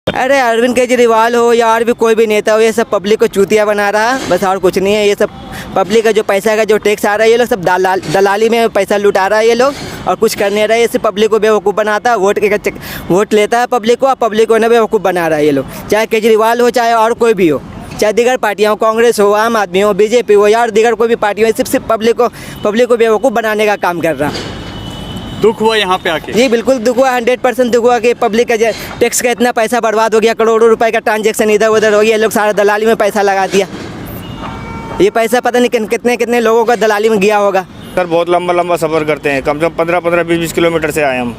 अरे अरविंद केजरीवाल हो या और भी कोई भी नेता हो, ये सब पब्लिक को चूतिया बना रहा है, बस और कुछ नहीं है। ये सब पब्लिक का जो पैसा का जो टैक्स आ रहा है, ये लोग सब दलाली में पैसा लुटा रहा है ये लोग, और कुछ कर नहीं रहा है। ये सिर्फ पब्लिक को बेवकूफ़ बनाता है, वोट लेता है पब्लिक को, और पब्लिक को ना बेवकूफ़ बना रहा है ये लोग। चाहे केजरीवाल हो, चाहे और कोई भी हो, चाहे दीगर पार्टियाँ हो, कांग्रेस हो, आम आदमी हो, बीजेपी हो या और दीगर कोई भी पार्टी हो, सिर्फ पब्लिक को बेवकूफ़ बनाने का काम कर रहा है। दुख हुआ यहाँ पे आके? जी बिल्कुल दुख हुआ, 100% दुख हुआ कि पब्लिक का टैक्स का इतना पैसा बर्बाद हो गया, करोड़ों रुपए का ट्रांजैक्शन इधर उधर हो गया। लोग सारा दलाली में पैसा लगा दिया। ये पैसा पता नहीं कितने कितने लोगों का दलाली में गया होगा। सर बहुत लंबा सफ़र करते हैं, कम से कम 15-20 किलोमीटर से आए हम।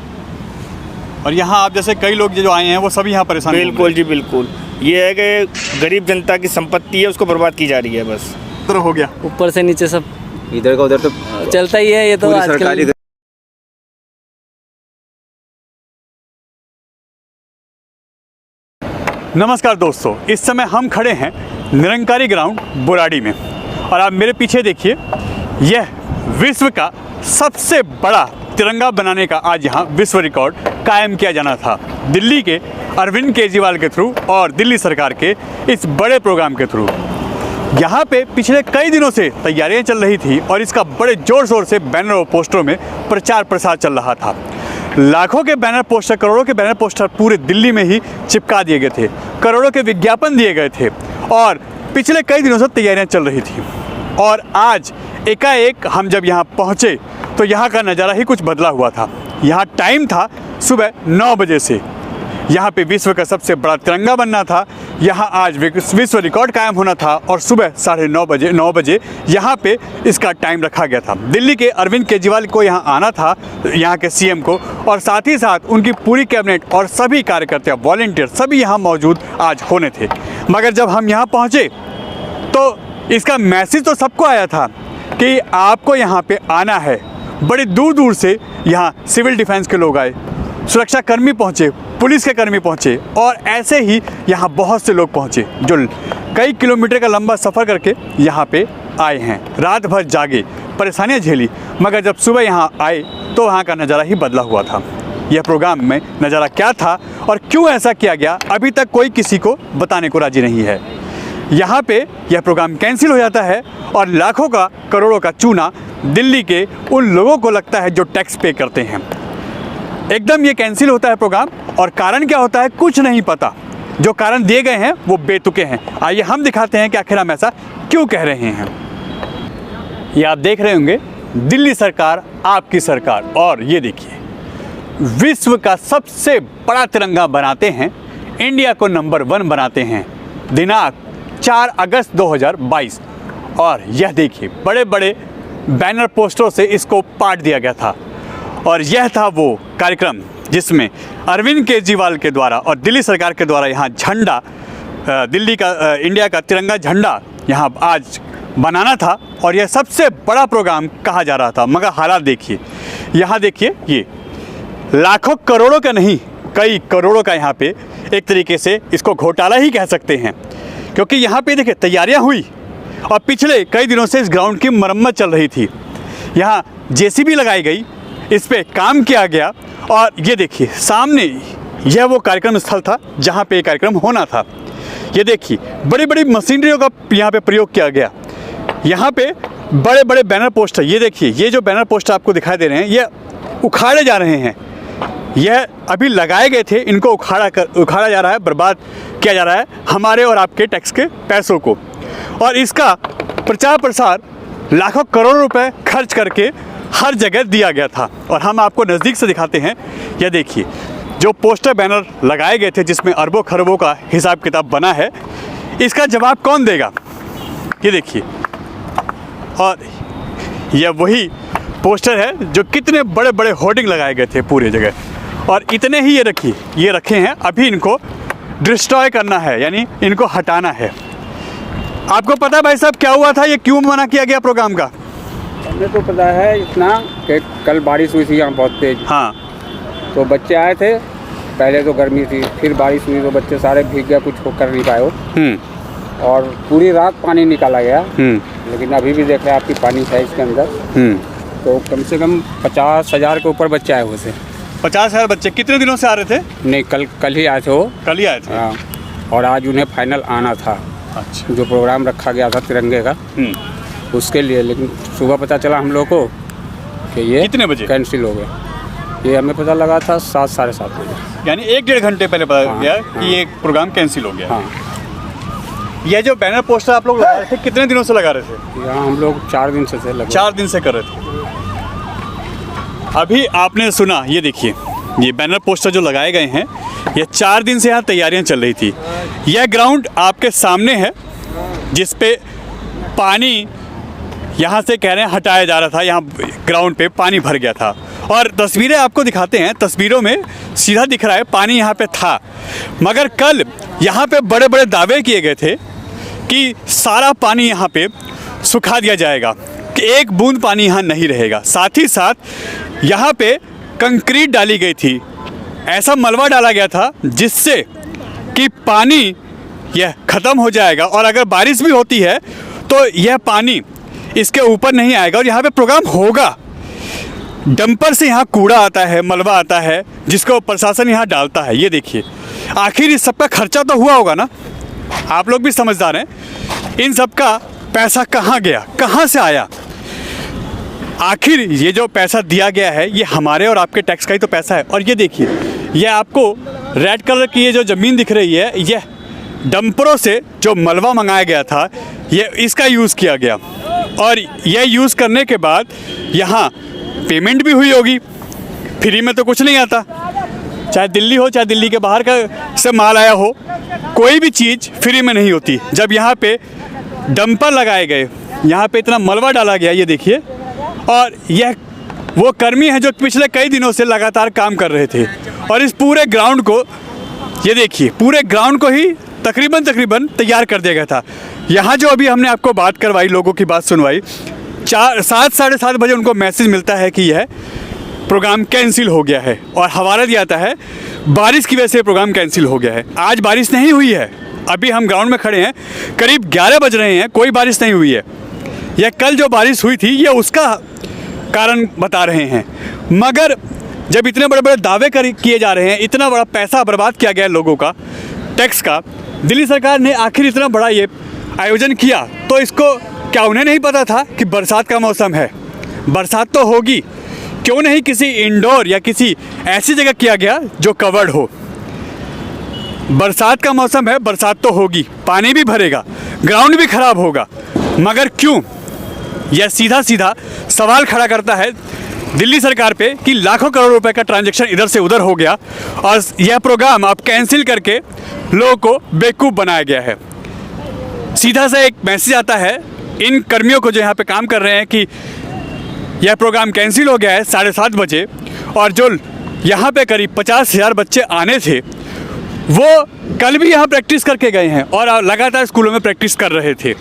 और यहाँ आप जैसे कई लोग जो आए हैं वो सभी यहाँ परेशान? बिल्कुल जी बिल्कुल। ये है कि गरीब जनता की संपत्ति है, उसको बर्बाद की जा रही है बस। तो हो गया ऊपर से नीचे सब इधर का उधर तो चलता ही है। ये तो आजकल नमस्कार दोस्तों, इस समय हम खड़े हैं निरंकारी ग्राउंड बुराड़ी में, और आप मेरे पीछे देखिए, यह विश्व का सबसे बड़ा तिरंगा बनाने का आज यहाँ विश्व रिकॉर्ड कायम किया जाना था, दिल्ली के अरविंद केजरीवाल के थ्रू और दिल्ली सरकार के इस बड़े प्रोग्राम के थ्रू। यहाँ पे पिछले कई दिनों से तैयारियाँ चल रही थी और इसका बड़े ज़ोर शोर से बैनर और पोस्टरों में प्रचार प्रसार चल रहा था। लाखों के बैनर पोस्टर, करोड़ों के बैनर पोस्टर पूरे दिल्ली में ही चिपका दिए गए थे, करोड़ों के विज्ञापन दिए गए थे और पिछले कई दिनों से तैयारियां चल रही थी। और आज एकाएक हम जब यहाँ पहुँचे तो यहाँ का नज़ारा ही कुछ बदला हुआ था। यहाँ टाइम था सुबह 9 बजे से, यहाँ पे विश्व का सबसे बड़ा तिरंगा बनना था, यहाँ आज विश्व रिकॉर्ड कायम होना था और सुबह 9:30 बजे यहाँ पे इसका टाइम रखा गया था। दिल्ली के अरविंद केजरीवाल को यहाँ आना था, यहाँ के सीएम को, और साथ ही साथ उनकी पूरी कैबिनेट और सभी कार्यकर्ता, वॉलंटियर सभी यहाँ मौजूद आज होने थे। मगर जब हम यहाँ पहुँचे तो इसका मैसेज तो सबको आया था कि आपको यहाँ पे आना है। बड़ी दूर दूर से यहाँ सिविल डिफेंस के लोग आए, सुरक्षा कर्मी पहुँचे, पुलिस के कर्मी पहुँचे, और ऐसे ही यहाँ बहुत से लोग पहुँचे जो कई किलोमीटर का लंबा सफ़र करके यहाँ पे आए हैं, रात भर जागे, परेशानियाँ झेली, मगर जब सुबह यहाँ आए तो वहाँ का नज़ारा ही बदला हुआ था। यह प्रोग्राम में नज़ारा क्या था और क्यों ऐसा किया गया, अभी तक कोई किसी को बताने को राजी नहीं है। यहाँ पे यह प्रोग्राम कैंसिल हो जाता है और लाखों का, करोड़ों का चूना दिल्ली के उन लोगों को लगता है जो टैक्स पे करते हैं। एकदम ये कैंसिल होता है प्रोग्राम, और कारण क्या होता है कुछ नहीं पता। जो कारण दिए गए हैं वो बेतुके हैं। आइए हम दिखाते हैं कि आखिर हम ऐसा क्यों कह रहे हैं। ये आप देख रहे होंगे दिल्ली सरकार आपकी सरकार, और ये देखिए विश्व का सबसे बड़ा तिरंगा बनाते हैं, इंडिया को नंबर 1 बनाते हैं, दिनांक 4 अगस्त 2022। और यह देखिए बड़े बड़े बैनर पोस्टरों से इसको पाट दिया गया था, और यह था वो कार्यक्रम जिसमें अरविंद केजरीवाल के द्वारा और दिल्ली सरकार के द्वारा यहाँ झंडा, दिल्ली का, इंडिया का तिरंगा झंडा यहाँ आज बनाना था, और यह सबसे बड़ा प्रोग्राम कहा जा रहा था। मगर हालात देखिए, यहाँ देखिए, ये लाखों करोड़ों का नहीं, कई करोड़ों का यहाँ पे एक तरीके से इसको घोटाला ही कह सकते हैं, क्योंकि यहाँ पे देखिए तैयारियाँ हुई और पिछले कई दिनों से इस ग्राउंड की मरम्मत चल रही थी। यहाँ जेसीबी लगाई गई, इस पे काम किया गया, और ये देखिए सामने यह वो कार्यक्रम स्थल था जहाँ पे कार्यक्रम होना था। ये देखिए बड़ी बड़ी मशीनरियों का यहाँ पे प्रयोग किया गया। यहाँ पे बड़े बड़े बैनर पोस्टर, ये देखिए, ये जो बैनर पोस्टर आपको दिखाई दे रहे हैं ये उखाड़े जा रहे हैं। यह अभी लगाए गए थे, इनको उखाड़ा जा रहा है, बर्बाद किया जा रहा है हमारे और आपके टैक्स के पैसों को। और इसका प्रचार प्रसार लाखों करोड़ रुपए खर्च करके हर जगह दिया गया था। और हम आपको नज़दीक से दिखाते हैं, यह देखिए जो पोस्टर बैनर लगाए गए थे जिसमें अरबों खरबों का हिसाब किताब बना है, इसका जवाब कौन देगा, ये देखिए। और यह वही पोस्टर है जो कितने बड़े बड़े होर्डिंग लगाए गए थे पूरी जगह, और इतने ही ये रखे हैं। अभी इनको डिस्ट्रॉय करना है, यानी इनको हटाना है। आपको पता है भाई साहब क्या हुआ था, ये क्यों मना किया गया प्रोग्राम का? हमें तो पता है इतना कि कल बारिश हुई थी यहाँ बहुत तेज। हाँ, तो बच्चे आए थे, पहले तो गर्मी थी, फिर बारिश हुई तो बच्चे सारे भीग गए, कुछ कर नहीं पाए हो। और पूरी रात पानी निकाला गया, लेकिन अभी भी देख रहे हैं आपकी पानी है इसके अंदर। तो कम से कम 50,000 के ऊपर बच्चे आए हुए थे। 50,000 बच्चे कितने दिनों से आ रहे थे? नहीं, कल ही आए थे वो। कल ही आए थे। हाँ, और आज उन्हें फाइनल आना था। अच्छा। जो प्रोग्राम रखा गया था तिरंगे का, उसके लिए, लेकिन सुबह पता चला हम लोग को कि ये कितने बजे कैंसिल हो गया। ये हमें पता लगा था 7 साढ़े 7 बजे, यानी 1-1.5 घंटे पहले पता हाँ, गया हाँ। कि ये प्रोग्राम कैंसिल हो गया। हाँ। ये जो बैनर पोस्टर आप लोग लगा रहे थे, कितने दिनों से लगा रहे थे? यहाँ हम लोग 4 दिन से थे लगभग। 4 दिन से कर रहे थे। अभी आपने सुना, ये देखिए, ये बैनर पोस्टर जो लगाए गए हैं, ये 4 दिन से यहाँ तैयारियां चल रही थी। यह ग्राउंड आपके सामने है जिस पे पानी यहाँ से कह रहे हैं हटाया जा रहा था। यहाँ ग्राउंड पे पानी भर गया था और तस्वीरें आपको दिखाते हैं। तस्वीरों में सीधा दिख रहा है पानी यहाँ पे था, मगर कल यहाँ पे बड़े बड़े दावे किए गए थे कि सारा पानी यहाँ पे सुखा दिया जाएगा, कि एक बूंद पानी यहाँ नहीं रहेगा। साथ ही साथ यहाँ पे कंक्रीट डाली गई थी, ऐसा मलबा डाला गया था जिससे कि पानी यह ख़त्म हो जाएगा और अगर बारिश भी होती है तो यह पानी इसके ऊपर नहीं आएगा और यहाँ पे प्रोग्राम होगा। डंपर से यहाँ कूड़ा आता है, मलबा आता है, जिसको प्रशासन यहाँ डालता है। ये देखिए, आखिर इस सब का खर्चा तो हुआ होगा ना, आप लोग भी समझदार हैं। इन सब का पैसा कहाँ गया, कहाँ से आया? आखिर ये जो पैसा दिया गया है ये हमारे और आपके टैक्स का ही तो पैसा है। और ये देखिए, ये आपको रेड कलर की ये जो ज़मीन दिख रही है, यह डंपरों से जो मलबा मंगाया गया था, ये इसका यूज़ किया गया और यह यूज़ करने के बाद यहाँ पेमेंट भी हुई होगी। फ्री में तो कुछ नहीं आता, चाहे दिल्ली हो चाहे दिल्ली के बाहर का से माल आया हो, कोई भी चीज़ फ्री में नहीं होती। जब यहाँ पे डंपर लगाए गए, यहाँ पे इतना मलबा डाला गया, ये देखिए, और यह वो कर्मी हैं जो पिछले कई दिनों से लगातार काम कर रहे थे और इस पूरे ग्राउंड को, ये देखिए, पूरे ग्राउंड को ही तकरीबन तैयार कर दिया गया था। यहाँ जो अभी हमने आपको बात करवाई, लोगों की बात सुनवाई, 7 साढ़े 7 बजे उनको मैसेज मिलता है कि यह प्रोग्राम कैंसिल हो गया है और हवाला दिया जाता है बारिश की वजह से प्रोग्राम कैंसिल हो गया है। आज बारिश नहीं हुई है, अभी हम ग्राउंड में खड़े हैं, करीब 11 बज रहे हैं, कोई बारिश नहीं हुई है। यह कल जो बारिश हुई थी ये उसका कारण बता रहे हैं। मगर जब इतने बड़े बड़े दावे किए जा रहे हैं, इतना बड़ा पैसा बर्बाद किया गया है लोगों का, टैक्स का, दिल्ली सरकार ने आखिर इतना बड़ा ये आयोजन किया, तो इसको क्या उन्हें नहीं पता था कि बरसात का मौसम है, बरसात तो होगी? क्यों नहीं किसी इंडोर या किसी ऐसी जगह किया गया जो कवर्ड हो? बरसात का मौसम है, बरसात तो होगी, पानी भी भरेगा, ग्राउंड भी खराब होगा, मगर क्यों? यह सीधा सीधा सवाल खड़ा करता है दिल्ली सरकार पे कि लाखों करोड़ रुपए का ट्रांजैक्शन इधर से उधर हो गया और यह प्रोग्राम अब कैंसिल करके लोगों को बेवकूफ़ बनाया गया है। सीधा सा एक मैसेज आता है इन कर्मियों को जो यहाँ पे काम कर रहे हैं कि यह प्रोग्राम कैंसिल हो गया है 7:30 बजे, और जो यहाँ पे करीब 50,000 बच्चे आने थे वो कल भी यहाँ प्रैक्टिस करके गए हैं और लगातार स्कूलों में प्रैक्टिस कर रहे थे।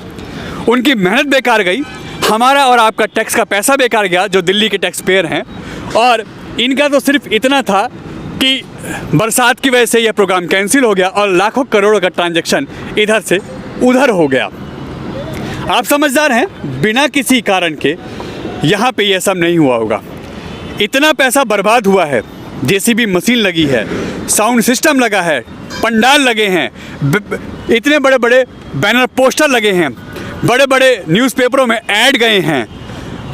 उनकी मेहनत बेकार गई, हमारा और आपका टैक्स का पैसा बेकार गया जो दिल्ली के टैक्स पेयर हैं, और इनका तो सिर्फ इतना था कि बरसात की वजह से यह प्रोग्राम कैंसिल हो गया और लाखों करोड़ों का ट्रांजैक्शन इधर से उधर हो गया। आप समझदार हैं, बिना किसी कारण के यहाँ पे यह सब नहीं हुआ होगा। इतना पैसा बर्बाद हुआ है, जेसीबी मशीन लगी है, साउंड सिस्टम लगा है, पंडाल लगे हैं, इतने बड़े बड़े बैनर पोस्टर लगे हैं, बड़े बड़े न्यूज़पेपरों में ऐड गए हैं,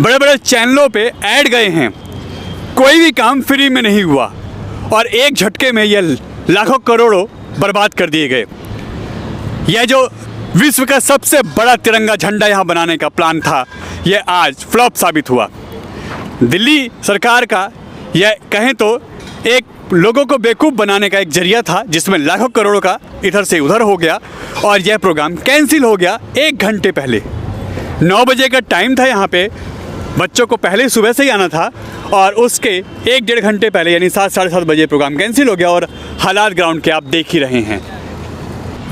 बड़े बड़े चैनलों पे ऐड गए हैं, कोई भी काम फ्री में नहीं हुआ और एक झटके में यह लाखों करोड़ों बर्बाद कर दिए गए। यह जो विश्व का सबसे बड़ा तिरंगा झंडा यहाँ बनाने का प्लान था, यह आज फ्लॉप साबित हुआ। दिल्ली सरकार का यह कहें तो एक लोगों को बेवकूफ़ बनाने का एक जरिया था जिसमें लाखों करोड़ों का इधर से उधर हो गया और यह प्रोग्राम कैंसिल हो गया 1 घंटे पहले। 9 बजे का टाइम था, यहाँ पे बच्चों को पहले सुबह से ही आना था और उसके 1-1.5 घंटे पहले यानी 7 साढ़े 7 बजे प्रोग्राम कैंसिल हो गया और हालात ग्राउंड के आप देख ही रहे हैं।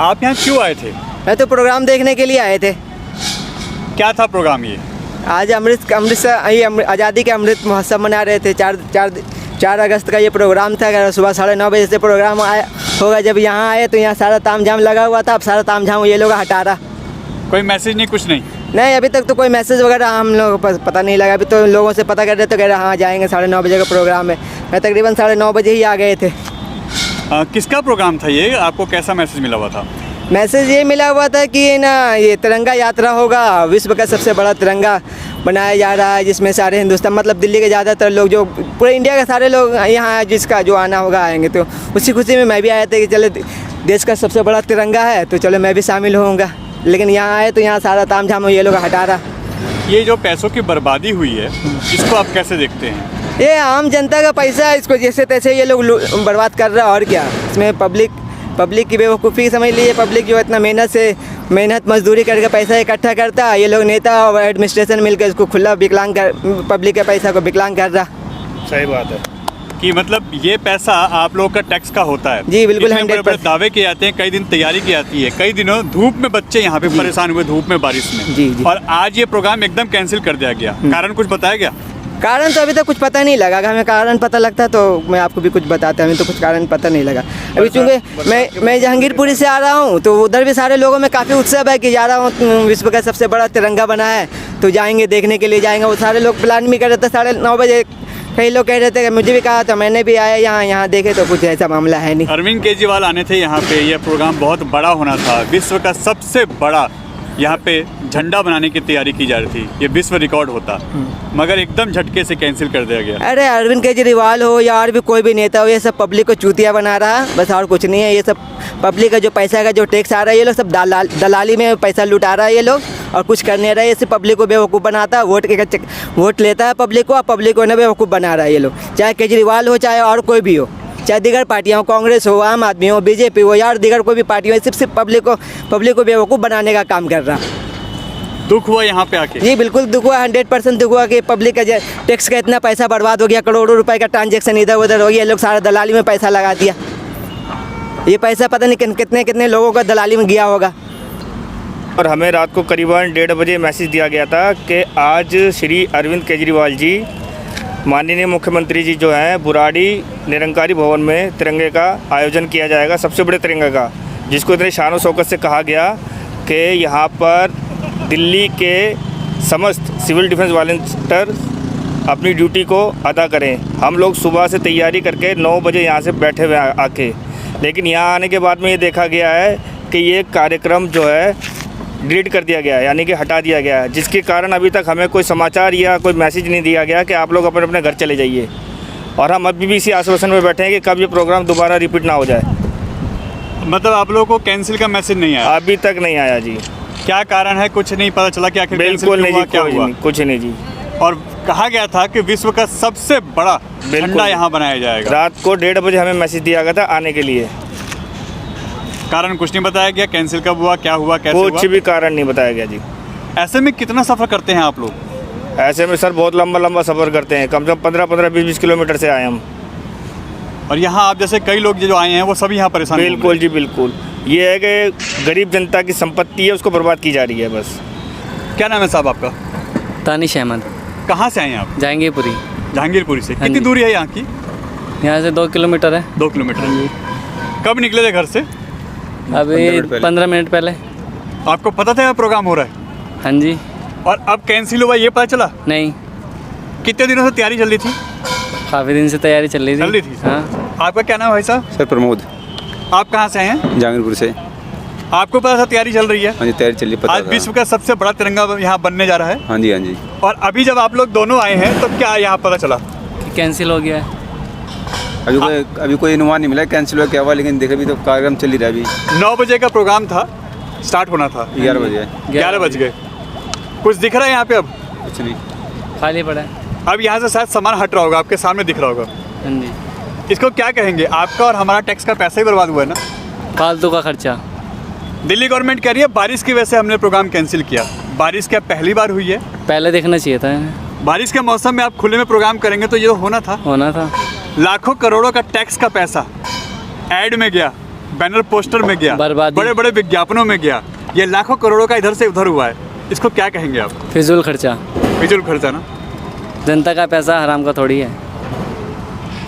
आप यहाँ क्यों आए थे? मैं तो प्रोग्राम देखने के लिए आए थे। क्या था प्रोग्राम ये? आज अमृतसर ये आज़ादी के अमृत महोत्सव मना रहे थे। 4 अगस्त का ये प्रोग्राम था। सुबह 9:30 बजे से प्रोग्राम आया होगा। जब यहाँ आए तो यहाँ सारा तामझाम लगा हुआ था। अब सारा तामझाम ये लोग हटा रहा। कोई मैसेज नहीं, कुछ नहीं? नहीं, अभी तक तो कोई मैसेज वगैरह हम लोगों को पता नहीं लगा। अभी तो लोगों से पता कर रहे तो कह रहे हाँ जाएंगे, 9:30 बजे का प्रोग्राम है। मैं तकरीबन 9:30 बजे ही आ गए थे। किसका प्रोग्राम था ये, आपको कैसा मैसेज मिला हुआ था? मैसेज ये मिला हुआ था कि ना ये तिरंगा यात्रा होगा, विश्व का सबसे बड़ा तिरंगा बनाया जा रहा है, जिसमें सारे हिंदुस्तान मतलब दिल्ली के ज़्यादातर लोग, जो पूरे इंडिया के सारे लोग यहाँ जिसका जो आना होगा आएंगे। तो उसी खुशी में मैं भी आया था कि चलो देश का सबसे बड़ा तिरंगा है तो चलो मैं भी शामिल होऊंगा। लेकिन यहाँ आए तो यहाँ सारा ताम झाम ये लोग हटा रहा। ये जो पैसों की बर्बादी हुई है इसको आप कैसे देखते हैं? ये आम जनता का पैसा है, इसको जैसे तैसे ये लोग बर्बाद कर रहा है। और क्या, इसमें पब्लिक की बेवकूफ़ी समझ लीजिए। पब्लिक जो इतना मेहनत मजदूरी करके पैसा इकट्ठा करता है, ये लोग नेता और एडमिनिस्ट्रेशन मिलकर इसको खुला विकलांग कर, पब्लिक के पैसा को विकलांग कर रहा। सही बात है कि मतलब ये पैसा आप लोगों का टैक्स का होता है। जी बिल्कुल, इसमें 100%। बड़े दावे किए जाते हैं, कई दिन तैयारी की जाती है, कई दिनों धूप में बच्चे यहाँ पे परेशान हुए, धूप में बारिश में। जी, जी। और आज ये प्रोग्राम एकदम कैंसिल कर दिया गया, कारण कुछ बताया गया? कारण तो अभी तक कुछ पता नहीं लगा। अगर हमें कारण पता लगता तो मैं आपको भी कुछ बताता। हमें तो कुछ कारण पता नहीं लगा अभी, चूँकि मैं जहांगीरपुरी से आ रहा हूँ तो उधर भी सारे लोगों में काफ़ी उत्साह है कि जा रहा हूँ, विश्व का सबसे बड़ा तिरंगा बना है तो जाएंगे, देखने के लिए जाएंगे। वो सारे लोग प्लान भी कर रहे थे 9:30 बजे। कई लोग कह रहे थे, मुझे भी कहा था, मैंने भी आया यहाँ देखे तो कुछ ऐसा मामला है नहीं। अरविंद केजरीवाल आने थे यहाँ पे, यह प्रोग्राम बहुत बड़ा होना था, विश्व का सबसे बड़ा यहाँ पे झंडा बनाने की तैयारी की जा रही थी, ये विश्व रिकॉर्ड होता, मगर एकदम झटके से कैंसिल कर दिया गया। अरे अरविंद केजरीवाल हो या और भी कोई भी नेता हो, ये सब पब्लिक को चूतिया बना रहा है, बस और कुछ नहीं है। ये सब पब्लिक का जो पैसा का जो टैक्स आ रहा है, ये लोग सब दलाली में पैसा लुटा रहा है ये लोग, और कुछ कर नहीं रहा है। ये सिर्फ पब्लिक को बेवकूफ़ बनाता है, वोट लेता है पब्लिक को, और पब्लिक को ना बेवकूफ़ बना रहा है ये लोग। चाहे केजरीवाल हो, चाहे और कोई भी हो, चाहे दीगर पार्टियाँ हो, कांग्रेस हो, आम आदमी हो, बीजेपी हो या और दीगर कोई भी पार्टी हो, सिर्फ पब्लिक को बेवकूफ़ बनाने का काम कर रहा। दुख हुआ यहाँ पे आके? जी बिल्कुल दुख हुआ, 100% दुख हुआ कि पब्लिक का टैक्स का इतना पैसा बर्बाद हो गया, करोड़ों रुपए का ट्रांजैक्शन इधर उधर हो गया, लोग सारा दलाली में पैसा लगा दिया। ये पैसा पता नहीं कितने कितने लोगों का दलाली में गया होगा। और हमें रात को करीबन 1:30 बजे मैसेज दिया गया था कि आज श्री अरविंद केजरीवाल जी, माननीय मुख्यमंत्री जी जो हैं, बुराड़ी निरंकारी भवन में तिरंगे का आयोजन किया जाएगा, सबसे बड़े तिरंगे का, जिसको इतने शान और शौकत से कहा गया कि यहाँ पर दिल्ली के समस्त सिविल डिफेंस वॉलंटियर अपनी ड्यूटी को अदा करें। हम लोग सुबह से तैयारी करके 9 बजे यहाँ से बैठे हुए आके, लेकिन यहाँ आने के बाद में ये देखा गया है कि ये कार्यक्रम जो है डिलीट कर दिया गया है, यानी कि हटा दिया गया है, जिसके कारण अभी तक हमें कोई समाचार या कोई मैसेज नहीं दिया गया कि आप लोग अपने अपने घर चले जाइए। और हम अभी भी इसी आश्वासन में बैठे हैं कि कब ये प्रोग्राम दोबारा रिपीट ना हो जाए। मतलब आप लोगों को कैंसिल का मैसेज नहीं आया? अभी तक नहीं आया जी। क्या कारण है, कुछ नहीं पता चला कि आखिर बिल्कुल नहीं जी, क्या हुआ? कुछ नहीं जी। और कहा गया था कि विश्व का सबसे बड़ा झंडा यहाँ बनाया जाएगा। रात को 1:30 बजे हमें मैसेज दिया गया था आने के लिए। कारण कुछ नहीं बताया गया, कैंसिल कब हुआ, क्या हुआ, कैसे हुआ? कुछ भी कारण नहीं बताया गया जी। ऐसे में कितना सफ़र करते हैं आप लोग? ऐसे में सर बहुत लंबा सफ़र करते हैं, कम से कम 15-15, 20-20 किलोमीटर से आए हम। और यहाँ आप जैसे कई लोग जो आए हैं वो सभी यहाँ परेशान हैं। बिल्कुल जी बिल्कुल, ये है कि गरीब जनता की संपत्ति है, उसको बर्बाद की जा रही है बस। क्या नाम है साहब आपका? तानिश अहमद, कहाँ से आए हैं आप? जहांगीरपुरी। जहांगीरपुरी से। हाँ कितनी जी। दूरी है यहाँ की? यहाँ से 2 किलोमीटर है। 2 किलोमीटर। कब निकले थे घर से? अभी 15 मिनट पहले। आपको पता था यहाँ प्रोग्राम हो रहा है? हाँ जी। और अब कैंसिल हुआ ये पता चला? नहीं, कितने दिनों से तैयारी चल रही थी? काफ़ी दिन से तैयारी चल रही थी। हाँ। आपका क्या नाम है भाई साहब? सर प्रमोद, आप कहाँ से आए हैं? जहांगीरपुर से। आपको पता था तैयारी चल रही है? हाँ जी, तैयारी चल रही, पता आज था। विश्व का सबसे बड़ा तिरंगा यहाँ बनने जा रहा है। हाँ जी, हाँ जी। और अभी जब आप लोग दोनों आए हैं तो क्या यहाँ पता चला? कैंसिल हो गया है। अभी कोई अनुमान नहीं मिला कैंसिल हुआ क्या हुआ, लेकिन देखे अभी तो कार्यक्रम चल ही रहा है। अभी 9 बजे का प्रोग्राम था, स्टार्ट होना था। 11 बजे। 11 बज गए। कुछ दिख रहा है यहाँ पे अब? कुछ नहीं, खाली पड़ा है। अब यहाँ से शायद सामान हट रहा होगा, आपके सामने दिख रहा होगा। हाँ जी। इसको क्या कहेंगे? आपका और हमारा टैक्स का पैसा ही बर्बाद हुआ है ना? फालतू का खर्चा। दिल्ली गवर्नमेंट कह रही है बारिश की वजह से हमने प्रोग्राम कैंसिल किया। बारिश क्या पहली बार हुई है? पहले देखना चाहिए था। बारिश के मौसम में आप खुले में प्रोग्राम करेंगे तो ये होना था। लाखों करोड़ों का टैक्स का पैसा एड में गया, बैनर पोस्टर में गया, बर्बादी। बड़े बड़े विज्ञापनों में गया। ये लाखों करोड़ों का इधर से उधर हुआ है, इसको क्या कहेंगे आप? फिजूल खर्चा। फिजूल खर्चा ना? जनता का पैसा हराम का थोड़ी है।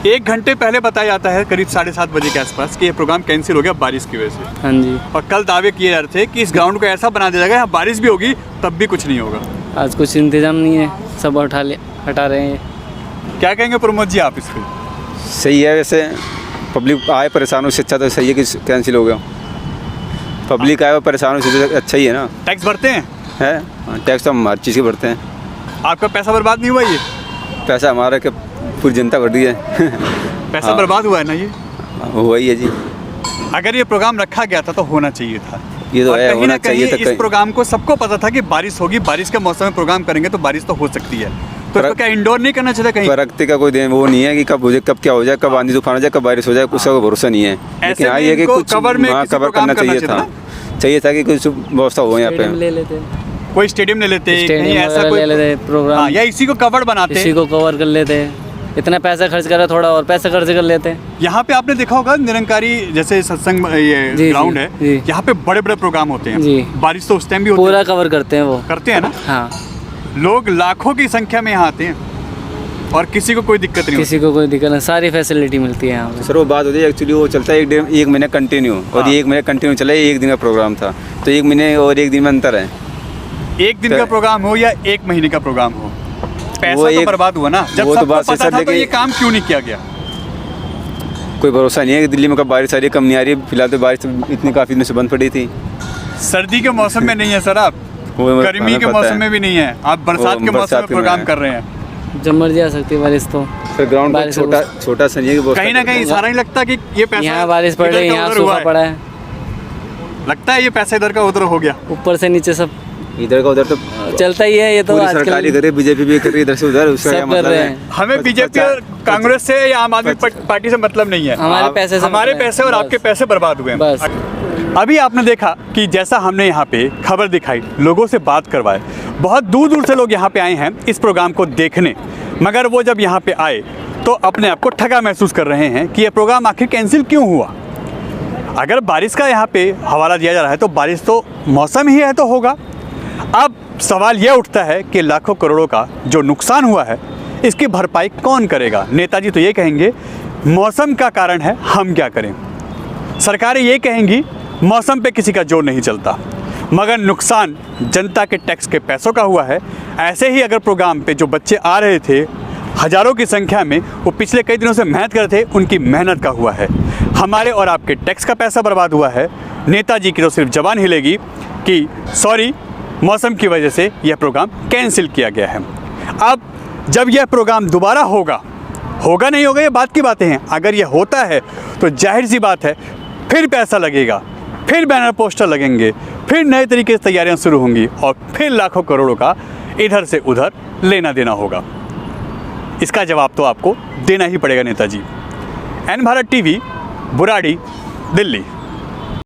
1 घंटे पहले बताया जाता है करीब 7:30 बजे के आसपास कि ये प्रोग्राम कैंसिल हो गया बारिश की वजह से। हाँ जी। और कल दावे किए जा रहे थे कि इस ग्राउंड को ऐसा बना दिया जाएगा यहाँ बारिश भी होगी तब भी कुछ नहीं होगा। आज कुछ इंतजाम नहीं है, सब हटा रहे हैं। क्या कहेंगे प्रमोद जी आप इस पर? सही है, वैसे पब्लिक आए परेशान हो, इससे अच्छा तो सही है कि कैंसिल हो गया। पब्लिक आए और परेशान हो, इससे तो अच्छा ही है ना। टैक्स भरते हैं? है, टैक्स तो हम हर चीज़ के भरते हैं। आपका पैसा बर्बाद नहीं हुआ? ये पैसा हमारा क्या पूरी जनता भर दी है। पैसा हाँ। बर्बाद हुआ है ना ये? हुआ ही है जी। अगर ये प्रोग्राम रखा गया था तो होना चाहिए था। ये तो और है, कहीं होना ना कहीं चाहिए था। इस प्रोग्राम को सबको पता था कि बारिश होगी, बारिश के मौसम में प्रोग्राम करेंगे तो बारिश तो हो सकती है, तो इसको क्या इंडोर नहीं करना चाहिए कहीं? प्रकृति का कोई दिन वो नहीं है कि कब हो जाए, कब क्या हो जाए, कब आंधी तूफान हो जाए, कब बारिश हो जाए, उसका कोई भरोसा नहीं है। लेकिन हाँ ये कि कुछ कवर में हाँ, किसी कवर प्रोग्राम करना चाहिए था कि कुछ व्यवस्था हो यहाँ पे। ले लेते, कोई स्टेडियम ले लेते, कहीं स्टेडियम ऐसा वगैरह कोई ले लेते प्रोग्राम। हाँ, या इसी को कवर बनाते। इसी को कवर कर लेते। इतना पैसा खर्च करा, थोड़ा और पैसा खर्च कर लेते। यहाँ पे आपने देखा होगा निरंकारी जैसे सत्संग ये जी, ग्राउंड है, जी। यहाँ पे बड़े बड़े प्रोग्राम होते हैं। जी। बारिश तो उस टाइम भी होती पूरा है, कवर करते हैं वो। करते हैं ना। हाँ, लोग लाखों की संख्या में यहाँ आते हैं और किसी को कोई दिक्कत नहीं किसी को कोई दिक्कत नहीं, सारी फैसिलिटी मिलती है यहाँ पे। सर वो बात होती है एक्चुअली, वो चलता है एक महीने कंटिन्यू, और हाँ। ये 1 महीने कंटिन्यू चला, 1 दिन का प्रोग्राम था, तो 1 महीने और 1 दिन में अंतर है। होती। 1 दिन का प्रोग्राम हो या 1 महीने का प्रोग्राम हो, पैसा वो तो एक- बर्बाद हुआ ना। जब वो तो सबको बात सही पता सर, था तो लेकिन- ये काम क्यों नहीं किया गया? कोई भरोसा नहीं है कि दिल्ली में कब बारिश आ रही है, कब नहीं आ रही है। फिलहाल तो बारिश तो इतनी काफ़ी दिन से बंद पड़ी थी। सर्दी के मौसम में नहीं है सर आप, वो गर्मी हमें के पता मौसम है। में भी नहीं है, आप बरसात के मौसम बरसात में के प्रोग्राम में कर रहे हैं। जब मर्जी आ सकती है बारिश तो। सर ग्राउंड बारिश छोटा छोटा सा नहीं है कि बहुत कहीं ना कहीं सारा नहीं लगता कि ये पैसा यहाँ बारिश पड़ इधर रही, का यहाँ उधर हुआ सूखा है। पड़ा है, लगता है ये पैसा इधर का उधर हो गया। ऊपर से नीचे सब इधर का उधर तो चलता ही है ये तो पूरी सरकारी आजकल। करे, बीजेपी भी कर रही है इधर से उधर, उसका क्या सब कर मतलब रहे है? हैं। हमें बीजेपी और कांग्रेस से या आम आदमी पार्टी से मतलब नहीं है। हमारे पैसे से हमारे मतलब है, पैसे और बस। आपके पैसे बर्बाद हुए हैं। बस। अभी आपने देखा कि जैसा हमने यहाँ पे खबर दिखाई, लोगों से बात करवाए, बहुत दूर दूर से लोग यहाँ पे आए हैं इस प्रोग्राम को देखने, मगर वो जब यहाँ पे आए तो अपने आप को ठगा महसूस कर रहे हैं कि ये प्रोग्राम आखिर कैंसिल क्यों हुआ। अगर बारिश का यहाँ पे हवाला दिया जा रहा है तो बारिश तो मौसम ही है तो होगा। अब सवाल यह उठता है कि लाखों करोड़ों का जो नुकसान हुआ है इसकी भरपाई कौन करेगा? नेताजी तो ये कहेंगे मौसम का कारण है, हम क्या करें। सरकारें ये कहेंगी मौसम पे किसी का जोर नहीं चलता, मगर नुकसान जनता के टैक्स के पैसों का हुआ है। ऐसे ही अगर प्रोग्राम पे जो बच्चे आ रहे थे हज़ारों की संख्या में, वो पिछले कई दिनों से मेहनत कर रहे थे, उनकी मेहनत का हुआ है। हमारे और आपके टैक्स का पैसा बर्बाद हुआ है। नेताजी की तो सिर्फ जबान हिलेगी कि सॉरी, मौसम की वजह से यह प्रोग्राम कैंसिल किया गया है। अब जब यह प्रोग्राम दोबारा होगा नहीं होगा ये बात की बातें हैं। अगर यह होता है तो जाहिर सी बात है फिर पैसा लगेगा, फिर बैनर पोस्टर लगेंगे, फिर नए तरीके से तैयारियां शुरू होंगी और फिर लाखों करोड़ों का इधर से उधर लेना देना होगा। इसका जवाब तो आपको देना ही पड़ेगा नेताजी। N Bharat TV, Burari, Delhi.